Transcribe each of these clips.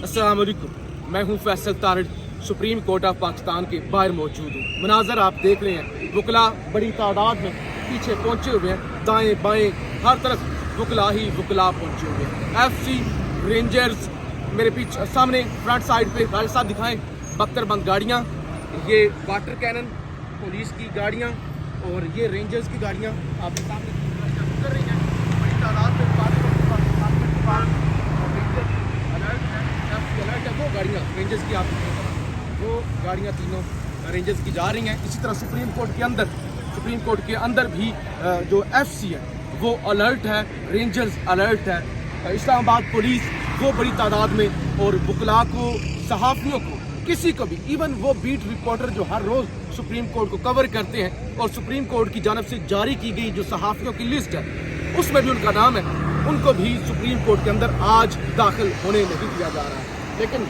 अस्सलाम वालेकुम, मैं हूं Faisal Tarar, supreme court of Pakistan के बाहर मौजूद हूँ। मनाजर आप देख रहे हैं, वकला बड़ी तादाद में पीछे पहुंचे हुए हैं, दाएं बाएं हर तरफ वकला ही वकला पहुंचे हुए हैं। FC रेंजर्स मेरे पीछे सामने फ्रंट साइड पे गाड़ी साहब दिखाएं, बख्तरबंद गाड़ियाँ, ये वाटर कैनन पुलिस की गाड़ियाँ और ये रेंजर्स की गाड़ियाँ आपके सामने गुजर रही हैं। बड़ी तादाद में अलर्ट है, वो गाड़ियाँ रेंजर्स की आप वो गाड़ियाँ तीनों रेंजर्स की जा रही हैं। इसी तरह सुप्रीम कोर्ट के अंदर भी जो FC है वो अलर्ट है, रेंजर्स अलर्ट है। इस्लामाबाद पुलिस वो बड़ी तादाद में और वकला को, सहाफ़ियों को, किसी को भी, इवन वो बीट रिपोर्टर जो हर रोज़ सुप्रीम कोर्ट को कवर करते हैं और सुप्रीम कोर्ट की जानब से जारी की गई जो सहाफ़ियों की लिस्ट है उसमें भी उनका नाम है, उनको भी सुप्रीम कोर्ट के अंदर आज दाखिल होने नहीं दिया जा रहा है। लेकिन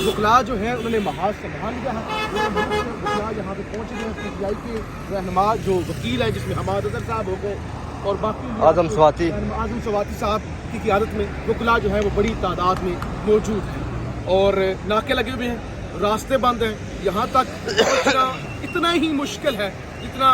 वकला जो है उन्होंने महाज संभाल लिया है। वकला यहाँ पे पहुँच गए हैं। PTI के रहनुमा जो वकील है, जिसमें हमाद अजहर साहब हो गए और बाकी आज़म स्वाति साहब की क़ियादत में वकला जो है वो बड़ी तादाद में मौजूद है और नाके लगे हुए हैं, रास्ते बंद हैं। यहाँ तक पहुँचना इतना ही मुश्किल है जितना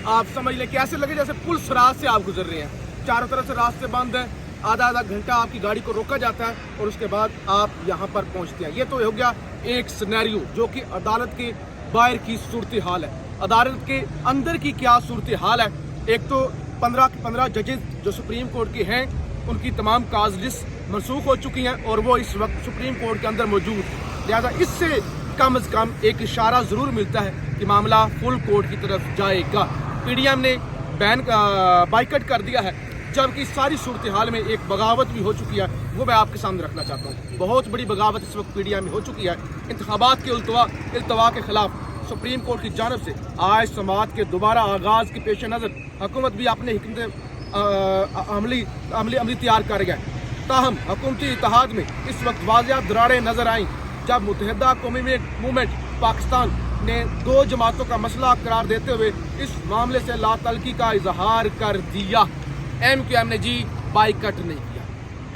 आप समझ लें कि ऐसे लगे जैसे पुल सराज से आप गुजर रहे हैं। चारों तरफ से रास्ते बंद हैं, आधा घंटा आपकी गाड़ी को रोका जाता है और उसके बाद आप यहाँ पर पहुँचते हैं। ये तो हो गया एक सिनेरियो जो कि अदालत के बाहर की सूरत हाल है। अदालत के अंदर की क्या सूरत हाल है? एक तो 15 जजेस जो सुप्रीम कोर्ट के हैं उनकी तमाम काज लिस्ट मनसूख हो चुकी हैं और वो इस वक्त सुप्रीम कोर्ट के अंदर मौजूद है। लिहाजा इससे कम अज़ कम एक इशारा ज़रूर मिलता है कि मामला फुल कोर्ट की तरफ जाएगा। PDM ने बैन बाइकआउट कर दिया है, जबकि सारी सूरत हाल में एक बगावत भी हो चुकी है, वो मैं आपके सामने रखना चाहता हूँ। बहुत बड़ी बगावत इस वक्त PDM में हो चुकी है। इंतखाबात के इल्तवा के खिलाफ सुप्रीम कोर्ट की जानब से आज समाअत के दोबारा आगाज़ के पेश नज़र हुकूमत भी अपने हिकमत अमली तैयार कर गया। ताहम हुकूमती इत्तेहाद में इस वक्त वाज़ेह दरारें नज़र आईं जब मुत्तहिदा कौमी मूवमेंट पाकिस्तान ने 2 जमातों का मसला करार देते हुए इस मामले से लातल्की का इजहार कर दिया। MQM ने जी बाइकआउट नहीं किया।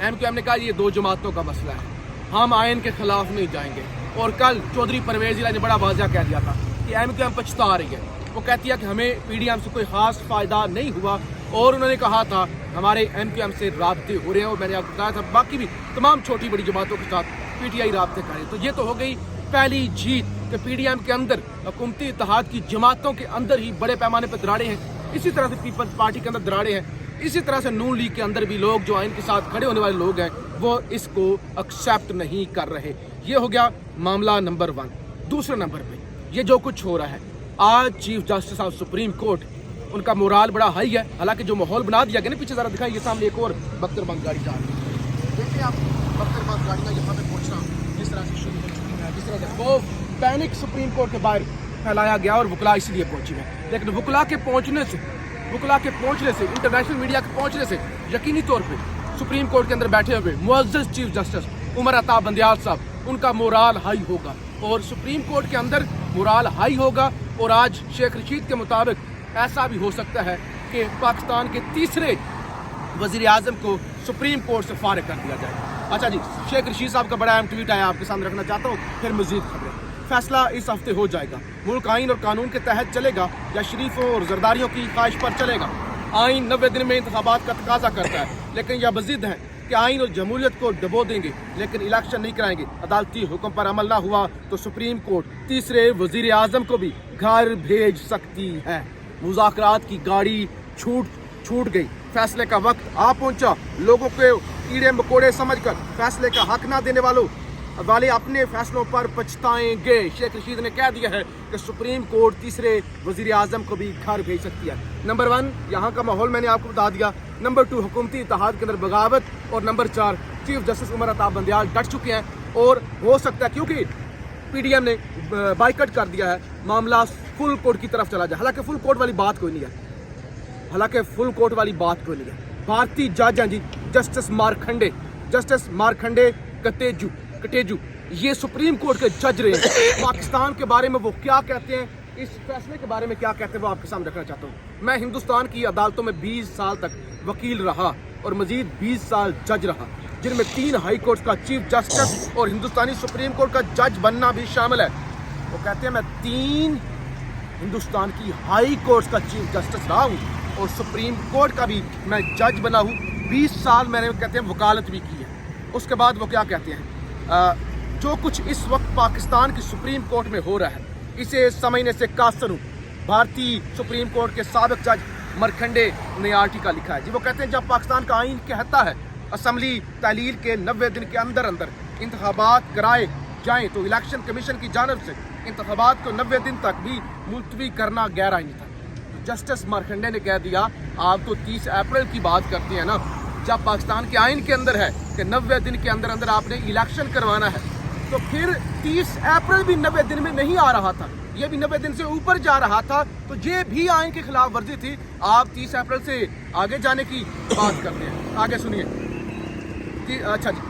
MQM ने कहा ये 2 जमातों का मसला है, हम आयन के खिलाफ नहीं जाएंगे। और कल चौधरी परवेज़ इलाही ने बड़ा वाज़ेह कह दिया था कि MQM पछता रही है। वो कहती है कि हमें PDM से कोई ख़ास फ़ायदा नहीं हुआ और उन्होंने कहा था हमारे MQM से राब्ते हो रहे हैं और मैंने आपको बताया था बाकी भी तमाम छोटी बड़ी जमातों के साथ PTI राब्ते करें। तो ये तो हो गई पहली जीत कि PDM के अंदर हुकूमती इत्तेहाद की जमातों के अंदर ही बड़े पैमाने पर दराड़े हैं। इसी तरह से पीपल्स पार्टी के अंदर दराड़े हैं। इसी तरह से नून लीग के अंदर भी लोग जो आइन के साथ खड़े होने वाले लोग हैं वो इसको एक्सेप्ट नहीं कर रहे। ये हो गया मामला नंबर 1। दूसरे नंबर पे ये जो कुछ हो रहा है, आज chief justice of supreme court, उनका मोराल बड़ा हाई है। हालांकि जो माहौल बना दिया गया ना, पीछे जरा दिखाइए, सामने एक और बख्तरबंद गाड़ी जा रही है। देखिए आप बख्तरबंद गाड़ियाँ यहाँ पे पहुँचना जिस तरह से शुरू हो चुकी है, जिस तरह से वो पैनिक सुप्रीम कोर्ट के बाहर फैलाया गया और वकला इसलिए पहुंची है। लेकिन वकला के पहुंचने से इंटरनेशनल मीडिया के पहुंचने से यकीनी तौर पे सुप्रीम कोर्ट के अंदर बैठे हुए मुअज़्ज़ज़ चीफ जस्टिस उमर अता बंदियाल साहब, उनका मोराल हाई होगा और सुप्रीम कोर्ट के अंदर मोराल हाई होगा। और आज शेख रशीद के मुताबिक ऐसा भी हो सकता है कि पाकिस्तान के तीसरे वज़ीर आज़म को सुप्रीम कोर्ट से फारिग कर दिया जाए। अच्छा जी, शेख रशीद साहब का बड़ा अहम ट्वीट आया, आपके सामने रखना चाहता हूँ। फिर मज़ीद खबरें। फैसला इस हफ्ते हो जाएगा, मुल्क आइन और कानून के तहत चलेगा या शरीफों और जरदारियों की ख्वाहिश पर चलेगा। आइन 90 दिन में इंतखाबात का तकाजा करता है, लेकिन यह मज़ीद है कि आइन और जमहूरियत को डबो देंगे लेकिन इलेक्शन नहीं कराएंगे। अदालती हुक्म पर अमल ना हुआ तो सुप्रीम कोर्ट तीसरे वज़ीर आज़म को भी घर भेज सकती है। मुज़ाकरात की गाड़ी छूट गई, फैसले का वक्त आ पहुंचा। लोगों के कीड़े मकोड़े समझकर फैसले का हक ना देने वाले अपने फैसलों पर पछताएंगे। शेख रशीद ने कह दिया है कि सुप्रीम कोर्ट तीसरे वज़ीर आज़म को भी घर भेज सकती है। नंबर 1 यहाँ का माहौल मैंने आपको बता दिया। नंबर 2 हुकूमती इत्तेहाद के अंदर बगावत और number 4 chief justice Umar Ata Bandial डट चुके हैं और हो सकता है क्योंकि PDM ने बाइकआउट कर दिया है, मामला फुल कोर्ट की तरफ चला जाए। हालांकि फुल कोर्ट वाली बात कोई नहीं है। भारतीय जज हैं जी, जस्टिस मारखंडे कटेजू, ये सुप्रीम कोर्ट के जज रहे हैं। पाकिस्तान के बारे में वो क्या कहते हैं, इस फैसले के बारे में क्या कहते हैं, वो आपके सामने रखना चाहता हूँ। मैं हिंदुस्तान की अदालतों में 20 साल तक वकील रहा और मजीद 20 साल जज रहा। जिनमें 3 हाई कोर्ट का चीफ जस्टिस और हिंदुस्तानी सुप्रीम कोर्ट का जज बनना भी शामिल है। वो कहते हैं मैं 3 हिंदुस्तान की हाई कोर्ट का चीफ जस्टिस रहा हूँ और सुप्रीम कोर्ट का भी मैं जज बना हूँ। 20 साल मैंने कहते हैं वकालत भी की है। उसके बाद वो क्या कहते हैं, जो कुछ इस वक्त पाकिस्तान की सुप्रीम कोर्ट में हो रहा है इसे समझने से कासर हूँ। भारतीय सुप्रीम कोर्ट के साबिक जज मरखंडे ने आर्टिकल लिखा है जी। वो कहते हैं जब पाकिस्तान का आइन कहता है असम्बली तहलील के 90 दिन के अंदर अंदर इंतखाबात कराए जाएं तो इलेक्शन कमीशन की जानब से इंतखाबात को 90 दिन तक भी मुलतवी करना गैर आइनी था। जस्टिस मरखंडे ने कह दिया आप तो 30 अप्रैल की बात करते हैं ना, जब पाकिस्तान के आइन के अंदर है कि 90 दिन के अंदर अंदर आपने इलेक्शन करवाना है, तो फिर 30 अप्रैल भी 90 दिन में नहीं आ रहा था, ये भी 90 दिन से ऊपर जा रहा था, तो ये भी आइन के खिलाफ वर्जी थी। आप 30 अप्रैल से आगे जाने की बात करते हैं। आगे सुनिए कि अच्छा जी,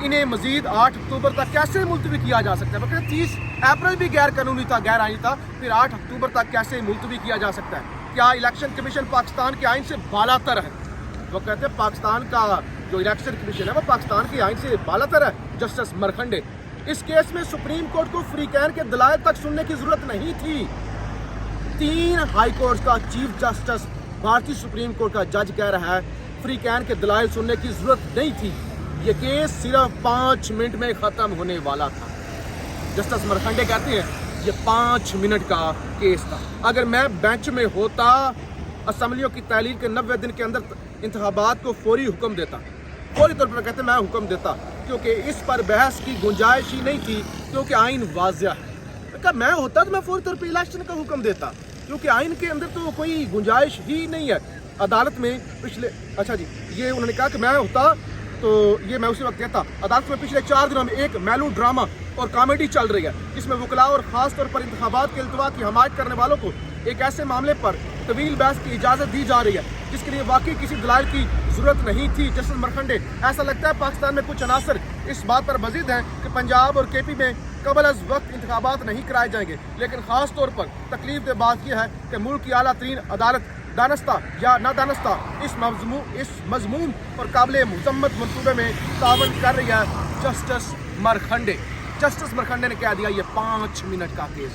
इन्हें मजीद 8 अक्टूबर तक कैसे मुलतवी किया जा सकता है? 30 अप्रैल भी गैर कानूनी था, गैर आइनी था, फिर 8 अक्टूबर तक कैसे मुलतवी किया जा सकता है? क्या इलेक्शन कमीशन पाकिस्तान के आइन से बालातर है? वो कहते हैं पाकिस्तान का जो इलेक्शन कमीशन है वो पाकिस्तान के आइन से बालातर है। जस्टिस मरखंडे, इस केस में सुप्रीम कोर्ट को फ्री कैन के दलाइल तक सुनने की जरूरत नहीं थी। 3 हाई कोर्ट का चीफ जस्टिस भारतीय सुप्रीम कोर्ट का जज कह रहा है फ्री कैन के दलाइल सुनने की जरूरत नहीं थी, ये केस सिर्फ 5 मिनट में खत्म होने वाला था। जस्टिस मरखंडे कहते हैं ये 5 मिनट का केस था। अगर मैं बेंच में होता असम्बलियों की तहलील के 90 दिन के अंदर इंतखाबात को फौरी हुक्म देता, फौरी तौर पर कहते मैं हुक्म देता, क्योंकि इस पर बहस की गुंजाइश ही नहीं थी, क्योंकि आइन वाज़िह है। कहा मैं होता तो मैं फौरी तौर पर इलेक्शन का हुक्म देता, क्योंकि आइन के अंदर तो कोई गुंजाइश ही नहीं है। अदालत में पिछले अच्छा जी, ये उन्होंने कहा कि मैं होता तो ये मैं उसी वक्त कहता। अदालत में पिछले 4 दिनों में एक मेलो ड्रामा और कॉमेडी चल रही है, जिसमें वकला और ख़ास तौर पर इंतखाबात के इल्तवा की हमायत करने वालों को एक ऐसे मामले पर तवील बहस की इजाज़त दी जा रही है जिसके लिए वाकई किसी दलाइल की ज़रूरत नहीं थी। जस्टिस मरखंडे, ऐसा लगता है पाकिस्तान में कुछ अनासर इस बात पर मजीद हैं कि पंजाब और KP में कबल अज़ वक्त इंतखाबात नहीं कराए जाएंगे, लेकिन ख़ास तौर पर तकलीफ दे बात यह है कि मुल्क की आला तरीन अदालत दानस्ता या नादानस्ता इस मजमून और काबिल मुज़म्मत मनसूबे में तावन कर रही है। जस्टिस मरखंडे ने कह दिया ये 5 मिनट का केस,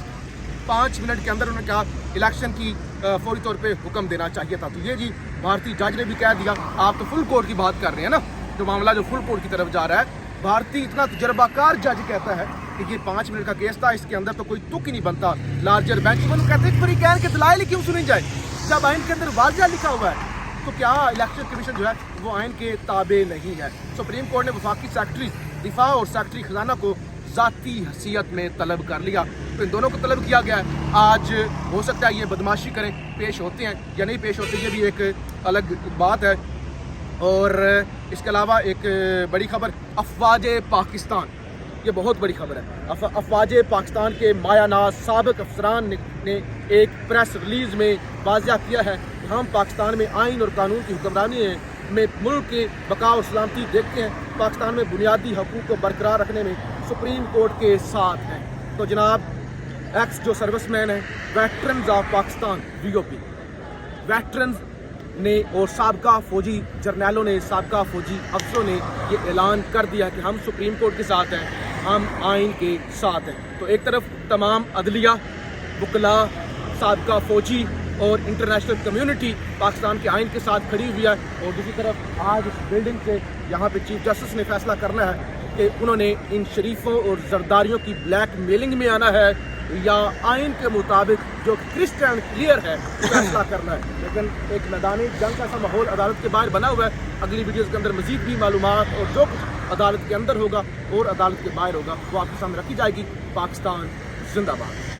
5 मिनट के अंदर उन्होंने कहा इलेक्शन की फौरी तौर पे हुक्म देना चाहिए था। तो ये जी भारतीय जज ने भी कह दिया। आप तो फुल कोर्ट की बात कर रहे हैं ना, जो मामला जो फुल कोर्ट की तरफ जा रहा है, भारतीय इतना तजर्बाकार जज कहता है कि ये 5 मिनट का केस था, इसके अंदर तो कोई तुक ही नहीं बनता। लार्जर बेंच में कहते हैं फ्री कैन के दलाइल क्यों सुनी जाए जब आइन के अंदर वाज़िह लिखा हुआ है? तो क्या इलेक्शन कमीशन जो है वो आइन के ताबे नहीं है? सुप्रीम कोर्ट ने वफाकी सेक्रेटरी दिफा और सेक्रेटरी खजाना को ज़ाती हैसियत में तलब कर लिया, तो इन दोनों को तलब किया गया है। आज हो सकता है ये बदमाशी करें, पेश होते हैं या नहीं पेश होते, ये भी एक अलग बात है। और इसके अलावा एक बड़ी खबर, अफवाज पाकिस्तान, ये बहुत बड़ी खबर है। अफवाज पाकिस्तान के मायानाज साबिक अफसरान ने एक प्रेस रिलीज़ में वाज़िह किया है कि हम पाकिस्तान में आइन और कानून की हुक्मरानी में मुल्क के बका और सलामती देखते हैं, पाकिस्तान में बुनियादी हकूक़ को बरकरार रखने में सुप्रीम कोर्ट के साथ हैं। तो जनाब एक्स जो सर्विसमैन है, veterans of Pakistan VOP, veterans ने और साबका फौजी जर्नैलों ने, साबका फौजी अफसरों ने ये ऐलान कर दिया कि हम सुप्रीम कोर्ट के साथ हैं, हम आइन के साथ हैं। तो एक तरफ तमाम अदलिया, वकला, साबका फौजी और इंटरनेशनल कम्युनिटी पाकिस्तान के आइन के साथ खड़ी हुई है, और दूसरी तरफ आज इस बिल्डिंग से यहाँ पे चीफ जस्टिस ने फैसला करना है कि उन्होंने इन शरीफों और जरदारियों की ब्लैक मेलिंग में आना है या आइन के मुताबिक जो क्रिस्टल क्लियर है फैसला करना है। लेकिन एक मैदानी जंग का सा माहौल अदालत के बाहर बना हुआ है। अगली वीडियोज़ के अंदर मजीद भी मालूमात और जो कुछ अदालत के अंदर होगा और अदालत के बाहर होगा वो आपके सामने रखी जाएगी। पाकिस्तान जिंदाबाद।